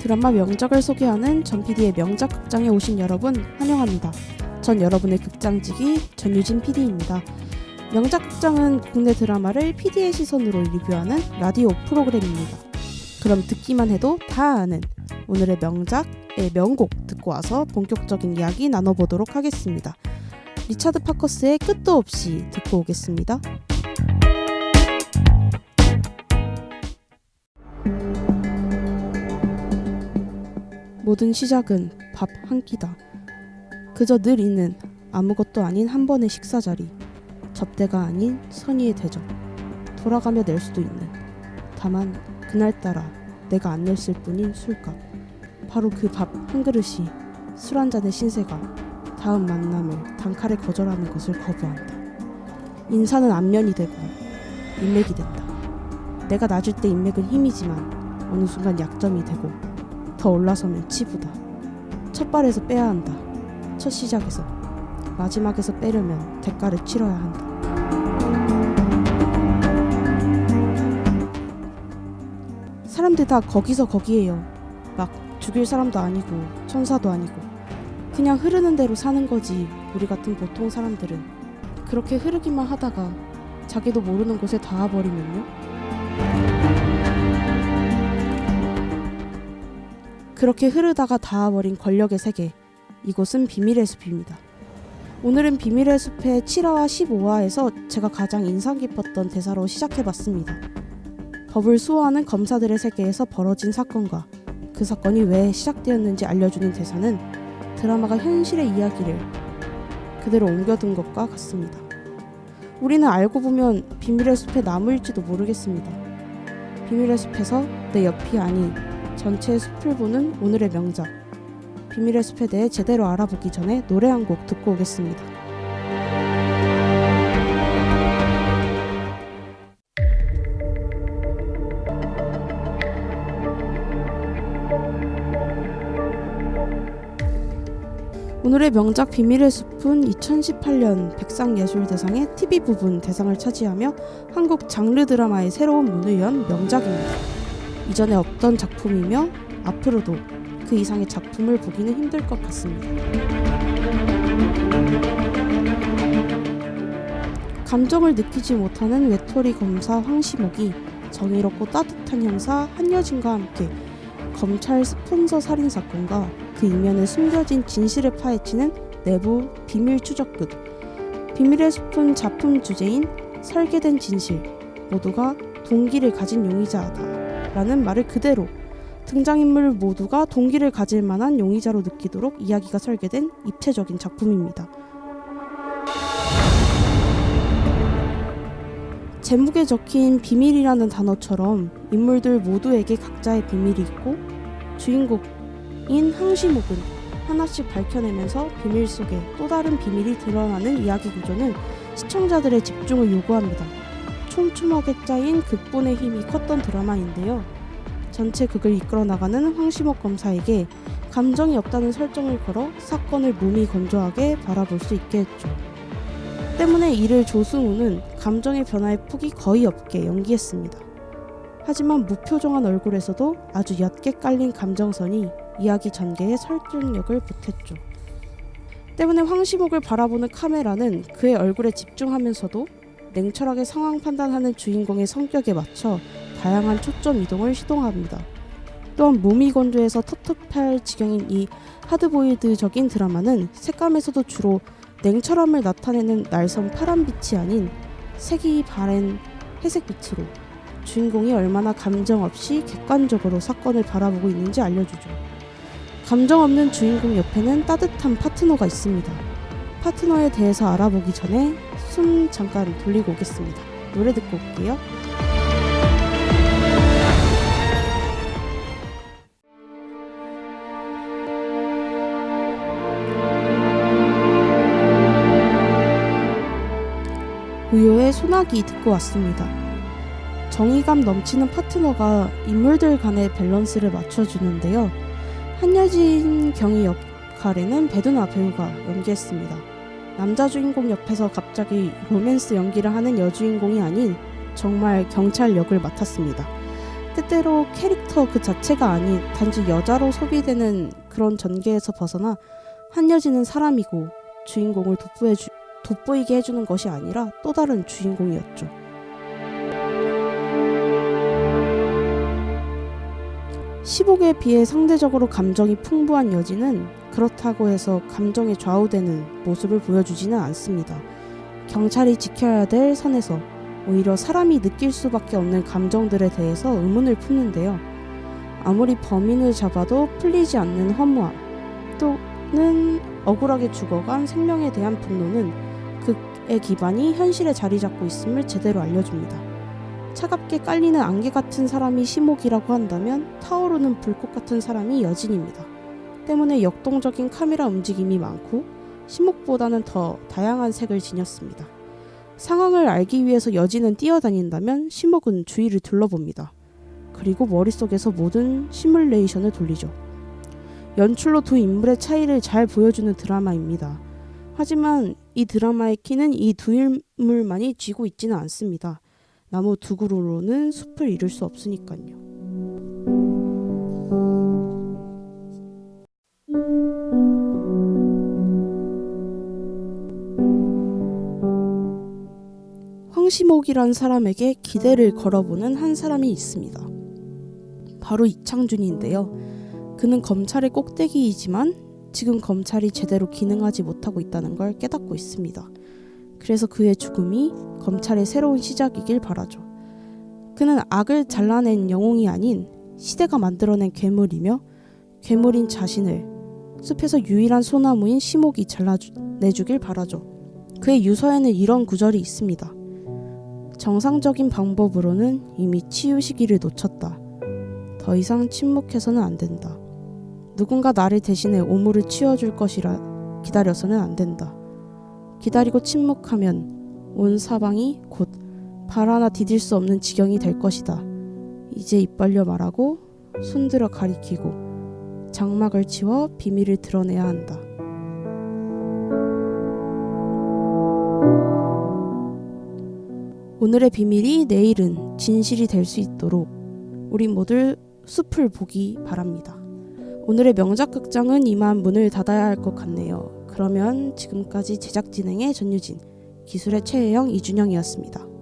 드라마 명작을 소개하는 전 PD의 명작 극장에 오신 여러분 환영합니다. 전 여러분의 극장지기 전유진 PD입니다. 명작 극장은 국내 드라마를 PD의 시선으로 리뷰하는 라디오 프로그램입니다. 그럼 듣기만 해도 다 아는 오늘의 명작의 명곡 듣고 와서 본격적인 이야기 나눠보도록 하겠습니다. 리차드 파커스의 끝도 없이 듣고 오겠습니다. 모든 시작은 밥 한 끼다. 그저 늘 있는 아무것도 아닌 한 번의 식사 자리. 접대가 아닌 선의의 대접. 돌아가며 낼 수도 있는. 다만 그날따라 내가 안 냈을 뿐인 술값. 바로 그 밥 한 그릇이 술 한 잔의 신세가 다음 만남을 단칼에 거절하는 것을 거부한다. 인사는 안면이 되고 인맥이 된다. 내가 낮을 때 인맥은 힘이지만 어느 순간 약점이 되고 더 올라서면 치부다. 첫 발에서 빼야 한다. 첫 시작에서. 마지막에서 빼려면 대가를 치러야 한다. 사람들 다 거기서 거기에요. 막 죽일 사람도 아니고 천사도 아니고 그냥 흐르는 대로 사는 거지. 우리 같은 보통 사람들은 그렇게 흐르기만 하다가 자기도 모르는 곳에 닿아버리면요. 그렇게 흐르다가 닿아버린 권력의 세계, 이곳은 비밀의 숲입니다. 오늘은 비밀의 숲의 7화와 15화에서 제가 가장 인상 깊었던 대사로 시작해봤습니다. 법을 수호하는 검사들의 세계에서 벌어진 사건과 그 사건이 왜 시작되었는지 알려주는 대사는 드라마가 현실의 이야기를 그대로 옮겨둔 것과 같습니다. 우리는 알고 보면 비밀의 숲의 나무일지도 모르겠습니다. 비밀의 숲에서 내 옆이 아닌 전체의 숲을 보는 오늘의 명작 비밀의 숲에 대해 제대로 알아보기 전에 노래 한 곡 듣고 오겠습니다. 오늘의 명작 비밀의 숲은 2018년 백상예술대상의 TV 부분 대상을 차지하며 한국 장르 드라마의 새로운 문을 연 명작입니다. 이전에 없던 작품이며 앞으로도 그 이상의 작품을 보기는 힘들 것 같습니다. 감정을 느끼지 못하는 외톨이 검사 황시목이 정의롭고 따뜻한 형사 한여진과 함께 검찰 스폰서 살인 사건과 그 이면에 숨겨진 진실을 파헤치는 내부 비밀 추적극. 비밀의 숲은 작품 주제인 설계된 진실 모두가 동기를 가진 용의자다 라는 말을 그대로 등장인물 모두가 동기를 가질 만한 용의자로 느끼도록 이야기가 설계된 입체적인 작품입니다. 제목에 적힌 비밀이라는 단어처럼 인물들 모두에게 각자의 비밀이 있고 주인공인 황시목은 하나씩 밝혀내면서 비밀 속에 또 다른 비밀이 드러나는 이야기 구조는 시청자들의 집중을 요구합니다. 촘촘하게 짜인 극본의 힘이 컸던 드라마인데요. 전체 극을 이끌어 나가는 황시목 검사에게 감정이 없다는 설정을 걸어 사건을 몸이 건조하게 바라볼 수 있게 했죠. 때문에 이를 조승우는 감정의 변화의 폭이 거의 없게 연기했습니다. 하지만 무표정한 얼굴에서도 아주 옅게 깔린 감정선이 이야기 전개에 설득력을 보탰죠. 때문에 황시목을 바라보는 카메라는 그의 얼굴에 집중하면서도 냉철하게 상황 판단하는 주인공의 성격에 맞춰 다양한 초점 이동을 시도합니다. 또한 몸이 건조해서 텁텁할 지경인 이 하드보일드적인 드라마는 색감에서도 주로 냉철함을 나타내는 날선 파란빛이 아닌 색이 바랜 회색빛으로 주인공이 얼마나 감정 없이 객관적으로 사건을 바라보고 있는지 알려주죠. 감정 없는 주인공 옆에는 따뜻한 파트너가 있습니다. 파트너에 대해서 알아보기 전에 숨 잠깐 돌리고 오겠습니다. 노래 듣고 올게요. 우효의 소나기 듣고 왔습니다. 정의감 넘치는 파트너가 인물들 간의 밸런스를 맞춰주는데요. 한여진 경위 역할에는 배두나 배우가 연기했습니다. 남자 주인공 옆에서 갑자기 로맨스 연기를 하는 여주인공이 아닌 정말 경찰 역을 맡았습니다. 때때로 캐릭터 그 자체가 아닌 단지 여자로 소비되는 그런 전개에서 벗어나 한여진은 사람이고 주인공을 돋보이게 해주는 것이 아니라 또 다른 주인공이었죠. 시복에 비해 상대적으로 감정이 풍부한 여진은 그렇다고 해서 감정에 좌우되는 모습을 보여주지는 않습니다. 경찰이 지켜야 될 선에서 오히려 사람이 느낄 수밖에 없는 감정들에 대해서 의문을 품는데요. 아무리 범인을 잡아도 풀리지 않는 허무함 또는 억울하게 죽어간 생명에 대한 분노는 극의 기반이 현실에 자리 잡고 있음을 제대로 알려줍니다. 차갑게 깔리는 안개 같은 사람이 시목이라고 한다면 타오르는 불꽃 같은 사람이 여진입니다. 때문에 역동적인 카메라 움직임이 많고 시목보다는 더 다양한 색을 지녔습니다. 상황을 알기 위해서 여진은 뛰어다닌다면 시목은 주위를 둘러봅니다. 그리고 머릿속에서 모든 시뮬레이션을 돌리죠. 연출로 두 인물의 차이를 잘 보여주는 드라마입니다. 하지만 이 드라마의 키는 이 두 인물만이 쥐고 있지는 않습니다. 나무 두 그루로는 숲을 이룰 수 없으니까요. 황시목이란 사람에게 기대를 걸어보는 한 사람이 있습니다. 바로 이창준인데요. 그는 검찰의 꼭대기이지만 지금 검찰이 제대로 기능하지 못하고 있다는 걸 깨닫고 있습니다. 그래서 그의 죽음이 검찰의 새로운 시작이길 바라죠. 그는 악을 잘라낸 영웅이 아닌 시대가 만들어낸 괴물이며 괴물인 자신을 숲에서 유일한 소나무인 시목이 잘라내주길 바라죠. 그의 유서에는 이런 구절이 있습니다. 정상적인 방법으로는 이미 치유 시기를 놓쳤다. 더 이상 침묵해서는 안 된다. 누군가 나를 대신해 오물을 치워줄 것이라 기다려서는 안 된다. 기다리고 침묵하면 온 사방이 곧 발 하나 디딜 수 없는 지경이 될 것이다. 이제 입 벌려 말하고 손들어 가리키고 장막을 치워 비밀을 드러내야 한다. 오늘의 비밀이 내일은 진실이 될 수 있도록 우리 모두 숲을 보기 바랍니다. 오늘의 명작 극장은 이만 문을 닫아야 할 것 같네요. 그러면 지금까지 제작 진행의 전유진, 기술의 최혜영, 이준영이었습니다.